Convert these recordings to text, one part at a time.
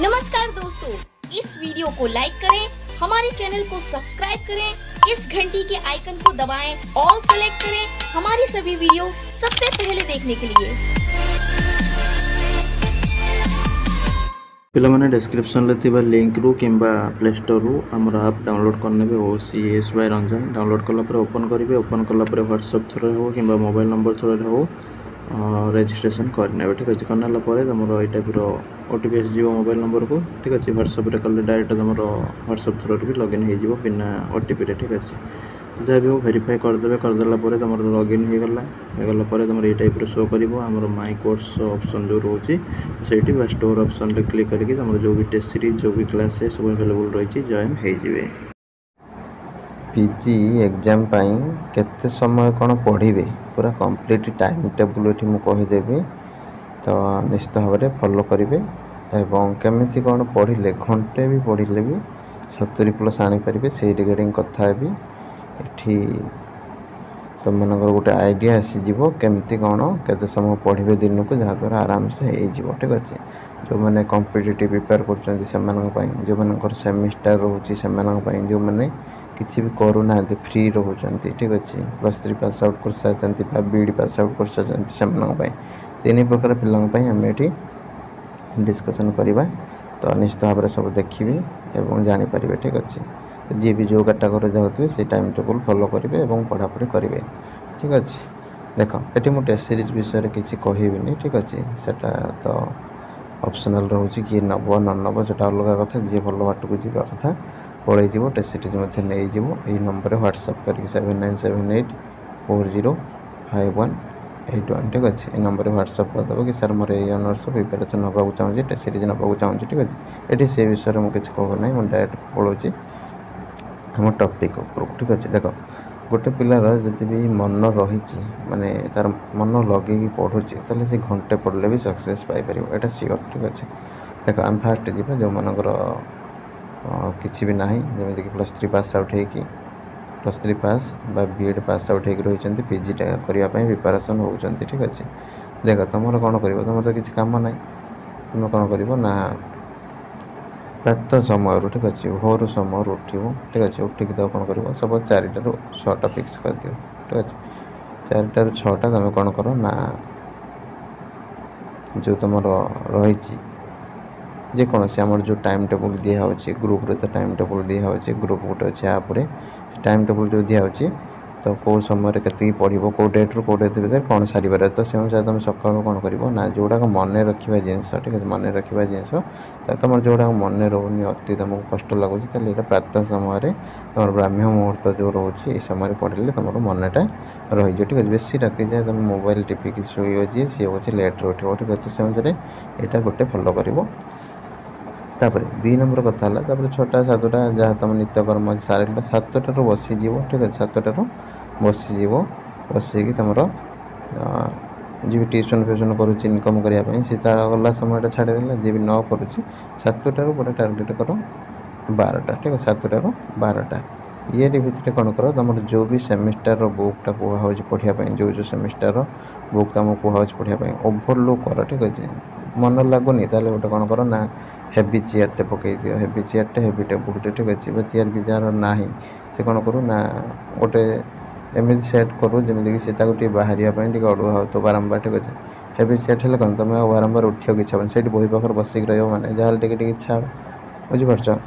नमस्कार दोस्तों, इस वीडियो को लाइक करें, हमारे चैनल को सब्सक्राइब करें, इस घंटी के आइकन को दबाएं, ऑल सेलेक्ट करें हमारी सभी वीडियो सबसे पहले देखने के लिए। पिलामाने डिस्क्रिप्शन रे थिबा लिंक रु किंबा प्ले स्टोर रु हमर ऐप डाउनलोड करने बे OCS बाय रंजन डाउनलोड कला पर ओपन करिवे। ओपन कला पर WhatsApp थ्रू हो किंबा मोबाइल नंबर थ्रू हो रजिस्ट्रेशन करने ठीक अच्छे करना तुम ये टाइप OTP आसो मोबाइल नंबर को ठीक अच्छे WhatsApp रे कले डायरेक्ट तुम WhatsApp थ्रू भी लॉगिन हो बिना OTP रे ठीक अच्छे जहाँ भी हो वेरीफाई करदे करदेला तुम लॉगिन होगला तुम ये टाइप शो कर माई कोर्स ऑप्शन जो रोचे से स्टोर ऑप्शन रे क्लिक करके तुम जो भी टेस्ट सीरीज जो भी क्लास है सब अवेलेबल रही जॉइन हो पीजी एग्जाम पाई केते समय कौन पढ़े पूरा कंप्लीट टाइम टेबुल ये मुझेदेवी तो निश्चित भाव में फॉलो करेंगे एवं केमिति कौन पढ़ले घंटे भी पढ़ले भी 70+ आनीपारे से रिगार्डिंग कथा भी ये तुम मन गोटे आइडिया आसीज केमती कौन केते समय पढ़े दिन को जहाँद्वारा आराम से हो ठीक अच्छे जो मैंने कॉम्पिटिटिव प्रिपेयर कर जो मान सेमिस्टर रोचे से जो मैंने किसी भी करूना फ्री रोचंती ठीक अच्छे +3 पास आउट कर सारी BEd पास आउट कर सारी तीन प्रकार पिलांपाई आम ये डिस्कसन करवा तो निश्चित भाव में सब देखिए और जानीपारे ठीक अच्छे जी भी जो कैटेगरी जाऊे से टाइम टेबल फॉलो करेंगे और पढ़ापढ़ी करेंगे ठीक अच्छे देख ये मुझे टेस्ट सीरीज विषय किसी कहबी ठीक अच्छे सेटा तो ऑप्शनल रोचे किए नब न नब जो अलग कथा जी भल बाट को जावा कथा पड़े टेस्ट सीरीज नहीं ये नंबर व्हाट्सएप करके 7978405181 ठीक अच्छे ये नंबर व्हाट्सएप करदेव कि सर मोर ये ऑनर्स प्रिपेरेसन नाक चाहिए टेस्ट सीरीज नाक चाहिए ठीक अच्छे ये से विषय में किसी कहूना मुझे डायरेक्ट पलाऊँगी आम टॉपिक उपर ठीक अच्छे देख गोटे पिलार जब भी मन रही माने तार मन लगे पढ़ुचे तो से घंटे पढ़ले भी सक्सेस पाइपर यहाँ सियोर ठीक अच्छे देख आम फास्ट जा जो मानकर किसी भी ना जमीक +3 पास आउट हो +3 पास BEd पास आउट हो रही PG करने प्रिपेरेसन होती ठीक अच्छे देख तुम कौन कर तुम तो किसी कम ना तुम कौन कर ना प्रातः समय ठीक अच्छे भोर समय उठो ठीक अच्छे उठिक तो कौन कर सब 4टारू 6टा फिक्स कर दियो ठीक अच्छे 4टारू 6टा तुम कौन कर ना जो तुम रही जेकोसी आम जो टाइम टेबल दिखाई ग्रुप रे तो टाइम टेबल दिखाई ग्रुप गोटे अच्छे आप टाइम टेबल जो दिखाई तो कौ समय के पढ़ो कौ डेट रू कौ डेट भर कौन सारे तो से अनुसार तुम सका कौन कर ना जोड़ा मन रखा जिनस ठीक है मन रखा जिनस तुम जोड़ा मन रोनी अति तुमको कष्ट लगुच तो प्रातः समय तुम ब्राह्म्य मुहूर्त जो रोचे ये समय पढ़ले तुम मनटा रही ठीक है बेसी राति जाए तुम मोबाइल टिपिक शुए जी सी हूँ लेट्रे उठो ठीक है तो से अनुसार यहाँ गोटे फॉलो कर तापर 2 नंबर कथा है 6टा 7टा जहाँ तुम नित्यकर्म सारे 7टारू बसीज ठीक है 7टारू बसीज बसईक तुम जी भी ट्यूशन फ्यूशन करुच्ची इनकम करने सी तार गला समय छाड़देला जी भी न करुच्ची 7टारू पूरा टार्गेट कर 12टा ठीक है 7टारू 12टा ये भितर कौन कर तुम जो भी सेमिस्टर बुकटा कहूँ पढ़ाई जो जो सेमिस्टर बुक तुम कहूँ पढ़ाई ओभरलुक कर ठीक अच्छे मन लगुनि तो गोटे कौन कर ना हेवी चेयरटे पकई दियो हेवी चेयरटे हेवी टेबुलटे ठीक अच्छे चेयर भी जार ना से कौन करूँ ना गोटे एमती सेट करूँ जमीक से बाहर अड़ुआ हो तो बारंबार ठीक अच्छे हेवी चेयर है कौन तुम बारंबार उठा इच्छा से बही पाखे बसिक रही जहाँ टे इच्छा बुझीपार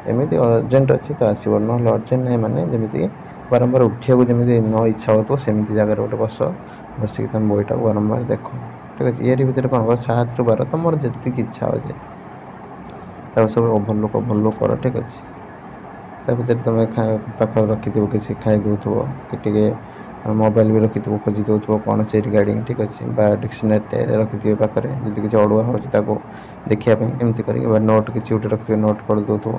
एमती अर्जेंट अच्छी तो आसो ना अर्जेंट ना मैंने जमीक बारंबार उठा जमी न इच्छा हो तो सेमती जगह गोटे बसिक तुम बहीटा बारंबार देख ठीक अच्छे ये भितर कौन कर 7 ରୁ 12 तुम जी इच्छा हो सब ओभरलुक कर ठीक अच्छे भर तुम पाखे रखी किसी खाई दौथो कि मोबाइल भी रखी खोजी दौथो कौन से रिगार्डिंग ठीक अच्छे डिक्शनरी रखी पाखे जी किसी अड़ुआ हो देखापी एमती कर नोट किसी गोटे रखिए नोट कर दौथो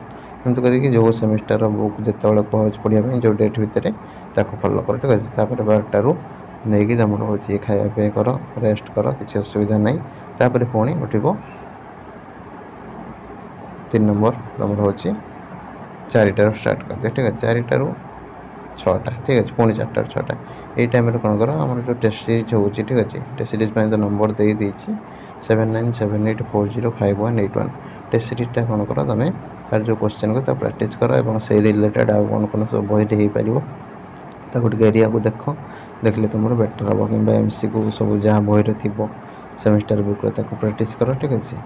एमती करके जो सेमिस्टर बुक जिते कहूँ पढ़ाई जो डेट भितर फॉलो कर ठीक अच्छे 12टारू नहीं कि तुम हूँ खायापी कर रेस्ट कर किसी असुविधा नहीं तापर पुणी उठो 3 नंबर तुम हूँ 4टारू स्टार्ट कर ठीक है 4टारू 6टा ठीक अच्छे पुणी 4टारू 6टा ये टाइम कौन कर आम जो टेस्ट सीरीज हो ठीक अच्छे टेस्ट सीरीज तो नंबर दे 7978405181 टेस्ट सीरीजटा कौन कर तुम तार जो क्वेश्चन को प्राक्ट कर और से रिलेटेड आउ कौन सब बही हो पार टे एरिया को देख देखले तुम बेटर हम कि MCQ सब जहाँ बही थी सेमिस्टर बुक प्राक्ट कर ठीक अच्छे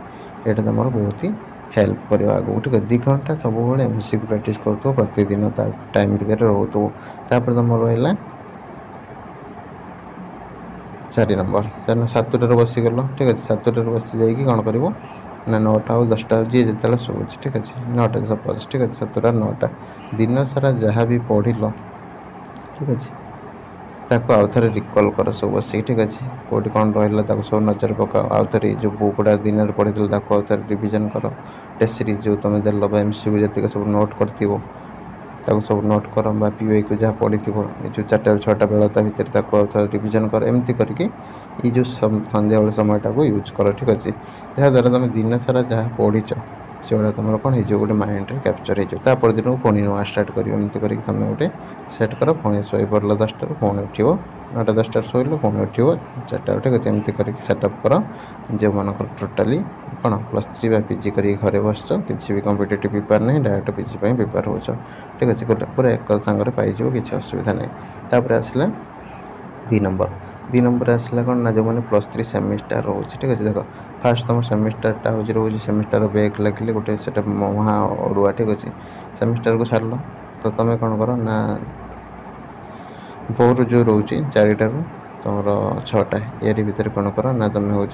ये तुम बहुत ही हेल्प कर आगे ठीक है 2 घंटा सब MCQ प्राक्ट कर प्रतिदिन टाइम भितर रोतापर तुम रहा 4 नंबर 7टार बसीगल ठीक अच्छे 7टार बसी जाइए कौन कर ना 9टा और 10टा जी जो शोच ठीक अच्छे 9टा सपोज ठीक अच्छे 7टा 9टा दिन सारा जहाँ भी पढ़ ठीक अच्छे ताको आउ थे रिकल कर सब बस ठीक अच्छे कौटी कौन रहा सब नजर पकाओ आउ थे जो बुक गुड़ा दिन पढ़ी आउ थे रिविजन कर टेस्ट सीरीज जो तुम देल MCQ जी सब नोट कर सब नोट कर PY को जहाँ पढ़ी जो 4टा 6टा बेला भितर आउ थे रिविजन कर एमती करके ये जो सन्ध्या बेल समयटा को यूज कर ठीक अच्छे जहाँद्वारा तुम दिन सारा जहाँ पढ़ीच से गुड़ा तुम कौन हो गोटे माइंड रे कैप्चर होपर दिन को पुणी नुआ स्टार्ट कर एमती करके तुम गोटे सेट कर पुणी शो पड़ल 10टार पुणी उठ 9टा 10टार शोल पुणी उठ 4टा ठीक अच्छे एमती करके सेटअप कर जो मान टोटाली कौन +3 बा PG कर घरे बस किसी भी कॉम्पिटिटिव प्रिपेयर नहीं डायरेक्ट PG प्रिपेयर हो ठीक अच्छे गोटे पूरा एक सांगे पाइज किसी असुविधा नहीं तापर आसला 2 नंबर आसला कौन ना जो मैंने +3 सेमिस्टर रोचे ठीक अच्छे देख फास्ट तुम सेमिस्टरटा हूँ रोज सेमिस्टर बैक लगे गोटे से महा अड़ुआ ठीक अच्छे सेमिस्टर को छाड़ तो तुम कौन कर ना भोर जो रोचे 4टार तुम 6टा यारी भितर कौन कर ना तुम हूँ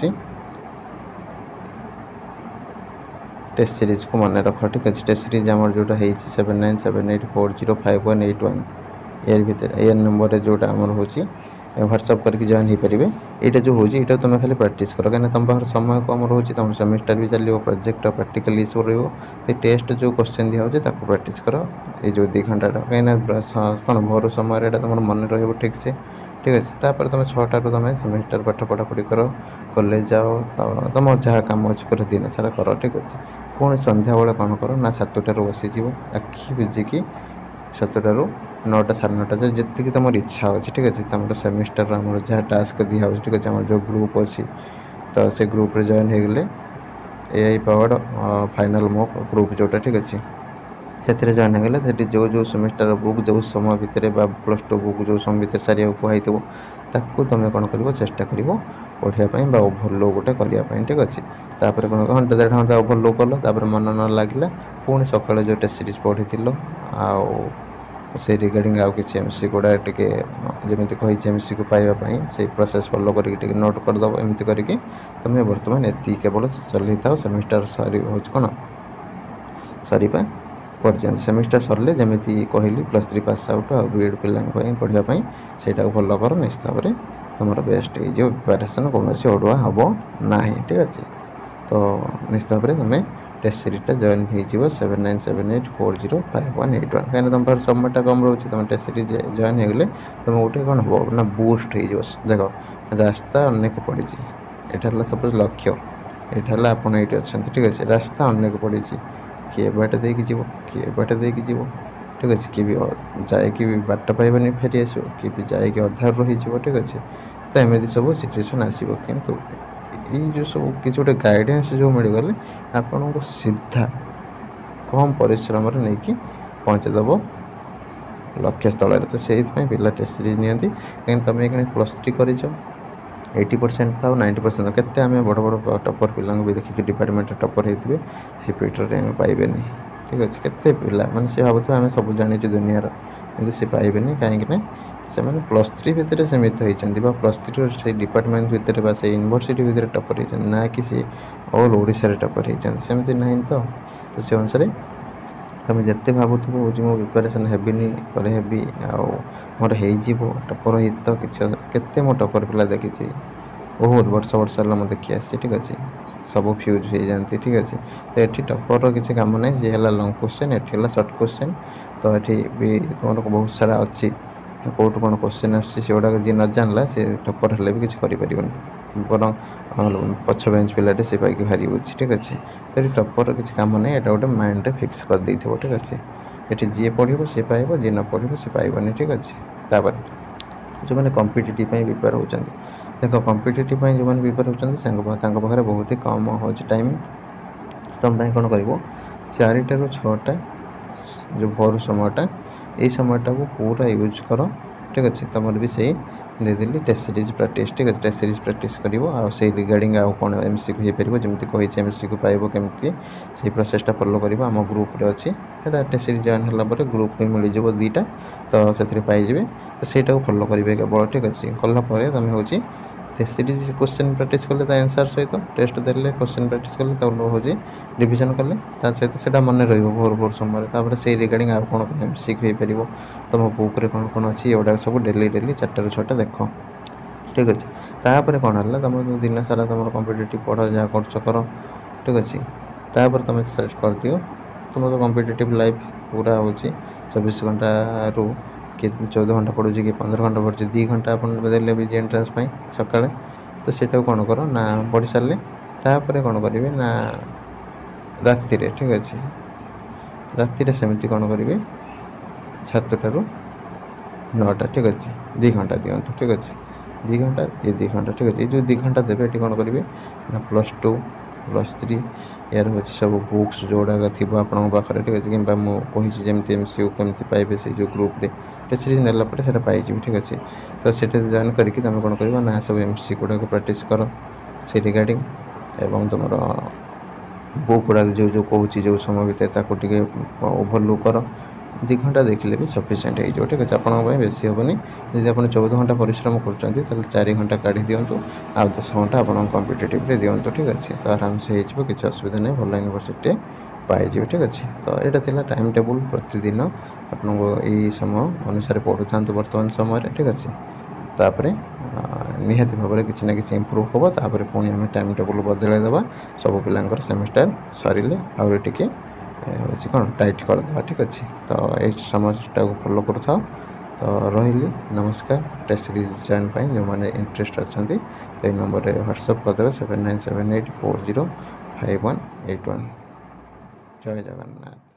टेस्ट सीरीज को मन रख ठीक अच्छे टेस्ट सीरीज आम जोटा 7978405181 यार भितर यार नंबर जोटा आमर हो व्हाट्सअप करके जॉइन हो पारे यहाँ जो हो तुम खाली प्राक्ट कर कहीं तुम पाखे समय कम रोचे तुम सेमिस्टर भी चलो प्रोजेक्ट प्रैक्टिकल इश्यू रो टेस्ट जो क्वेश्चन दिया प्राक्ट कर ये जो 2 घंटा कहीं कौन भोर समय तुम मन रही ठीक से ठीक अच्छे तापर तुम 6टार तुम सेमिस्टर पाठ पढ़ापढ़ी कर कॉलेज जाओ तुम जहाँ कम अच्छे पूरा दिन सारा कर ठीक अच्छे पुणी सन्ध्या बेले कौन कर ना 7टार बसीज आखि बुझिकी 7टार 9टा 9:30 जी तुम इच्छा अच्छे ठीक अच्छे तुम सेमिस्टर आम जहाँ टास्क दिया ठीक अच्छे आम जो ग्रुप अच्छी तो से ग्रुप रे जॉइन हो गले AI powered final mock group जोटा ठीक अच्छे से जॉइन हो गले जो जो सेमिस्टर बुक जो समय भितर +2 बुक जो समय भितर सारे कहई तुम कौन कर चेष्टा कर पढ़ाई ओभरलो गोटे करने ठीक अच्छे तापर कौन 1.5 घंटा ओभरलो कल मन न लगे पुणी सकाल जो टेस्ट सीरीज पढ़ी आउ से रिगार्डिंग आउ कि MCQ गुड़ा टे जमी कही MCQ पाइबापी से प्रोसेस फॉलो करके नोट करदेव एमती करके तुम बर्तमान ये केवल चल था सेमिस्टर सरी हो कौन सरीपा पर्यंत सेमिस्टर सरले जमी कहली +3 पास आउट आ B.Ed पिलांपाई पढ़ाई से फॉलो कर निश्चित भाव में तुम बेस्ट हो प्रिपेरेसन कौन अड़ुआ हम ना ठीक अच्छे तो निश्चित भाव में तुम टेस्ट सीरीजटा जॉइन हो 7978405181 कहीं तुम पास समयटा कम रोचे तुम टेस्ट सीरीज जॉइन हो गले तुम गोटे कौन हम ना बूस्ट हो देख रास्ता अनेक पड़ी यहाँ सपोज लक्ष्य यहाँ आप अच्छा ठीक अच्छे रास्ता अनेक पड़ी किए बाट देकी जीव किए बाट देकी जीव ठीक अच्छे किए भी जाए कि बाट पाइबानी फेरी आस कि जाए कि अधार रही ठीक अच्छे तो एमती सब सिचुएसन आसो किंतु ये जो सब किसी गोटे गाइडेंस जो मिलगले आपन को सीधा कम परिश्रम नहीं कि पहुँचेदेव लक्ष्य स्थल तो से पिला टेस्ट सीरीज नियंती कहीं तुम ये +3 कर 80% था 90% केते आम बड़ बड़ टपर पिला भी देखिए डिपार्टमेंट टपर होते सीपीटी रैंक पाइबे ठीक अच्छे केते पिला माने से भावुथ आम सब जानी दुनियार कि सी पाइबे कहीं से +3 भितर सीमित होती +3 से डिपार्टमेंट भितर से यूनिवर्सिटी भितर टपर होती ना कि सी ऑल ओडिशा टपर होती सेमती ना तो से अनुसार तुम जिते भावुथ हूँ मो प्रिपेरेसन हेबिनी पर हेबी मोर हो टपर हित कि मो टपर पिला देखी बहुत वर्ष मुझे देखी आसी ठीक अच्छे सब फ्यूज हो जाती ठीक अच्छे तो ये टपर किसी काम ना जी है लंग क्वेश्चन ये सर्ट क्वेश्चन तो ये भी तुम बहुत सारा अच्छी कौट कौन क्वेश्चन आसगुड़ा जी न जानला से टपर हेल्ले भी किसी कर बर पछ बेंच पिलाटे से पाई भारी बुझी ठीक अच्छे तो ये टपर किसी काम ना यहाँ गोटे माइंड फिक्स कर दे ठीक अच्छे ये जी पढ़ो सी पाइब जी न पढ़ो सी पाइबनी ठीक अच्छे तापर जो मैंने कॉम्पिटिटिव प्रिपेयर होती देख कॉम्पिटिटिव जो मैंने प्रिपेयर होती पाखे बहुत ही कम हो टाइम तुम कौन कर 4टा ରୁ 6टा जो भोर समयटा ये समयटा को पूरा यूज कर ठीक अच्छे तुम भी सही देदेली टेस्ट सीरीज प्रैक्टिस ठीक है टेस्ट सीरीज प्रैक्टिस कर रिगार्डिंग आउ कौन एमसीक्यू हो पार जमी कही एमसीक्यू पाइब केमती से प्रोसेसटा फॉलो कर आम ग्रुप रे अच्छी टेस्ट सीरीज जॉइन होगापर ग्रुप भी मिल जाव 2टा तो से पाइबे तो सहीटा फॉलो करेंगे केवल ठीक अच्छे कलापर तुम हूँ टेस्ट सीरीज क्वेश्चन प्रैक्टिस कले आंसर सहित टेस्ट देले क्वेश्चन प्रैक्टिस कले हूँ रिविजन कले सहित से मन भोर भोर समय से रिगार्डिंग आउ कौन कौन एमसीक्यू हो पार तुम बुक रे कौन कौन अच्छी एगुड़ा सब डेली 4टा ରୁ 6टा देख ठीक अच्छे तापर कौन है तुम दिन सारा तुम कॉम्पिटिटिव पढ़ जहाँ कर ठीक अच्छे तापर तुम सर्च कर दियो तुम तो कॉम्पिटिटिव लाइफ पूरा हूँ 24 घंटा रू कि 14 घंटा पढ़ुची कि 15 घंटा पढ़ुची 2 घंटा आप देले भी एंट्रांस सका तो सेटा कौन कर ना पढ़ी सारे तापर कौन करेंगे ना राति ठीक अच्छे राति सेमती कौन करेंगे 7टा ରୁ 9टा ठीक अच्छे 2 घंटा दिंतु ठीक अच्छे 2 घंटा ये 2 घंटा ठीक अच्छे जो 2 घंटा देवे ये कौन करेंगे ना +2 +3 यार हूँ सब बुक्स जोड़ा थी आपके पाखे ठीक अच्छे कि मुझे जमी एमसीक्यू केमती पाइबे से जो ग्रुप रे टेस्ट सीरीज नेला पर सेटा पाई ठीक अच्छे तो सेटा जॉइन करके तुम कौन कर ना सब एमसीक्यू गुड़ाक प्रैक्टिस कर से रिगार्डिंग एवं तुम बुक गुड़ा जो जो कहूँ जो समय भितर ओभरलुक कर 2 घंटा देखिले भी सफिशिएंट हो ठीक अच्छे आपंप बेसी हेनी जब आप 14 घंटा परिश्रम कर 4 घंटा काढ़ी दिंतु आ 10 घंटा आप कॉम्पिटिटिव दिंतु ठीक अच्छे तो आराम से हो किसी असुविधा नहीं भल यूनिवर्सिटी पाइबे ठीक अच्छे तो यहाँ था टाइम टेबुल प्रतिदिन आपको यही समय अनुसार पढ़ु था बर्तमान समय ठीक अच्छे तापर निहाती भाव में किसी ना कि इम्प्रूव हम तापर पुणी आम टाइम टेबुल बदल देवा सब पिलांकर सेमिस्टर सरिले आउरी टिके हूँ कौन टाइट करदे ठीक अच्छे तो ये समस्या को फॉलो कर तो रही नमस्कार टेस्ट सीरीज जॉइन जो मैंने इंटरेस्ट अच्छा तो ये नंबर व्हाट्सअप करदे 7978405181 जय जगन्नाथ।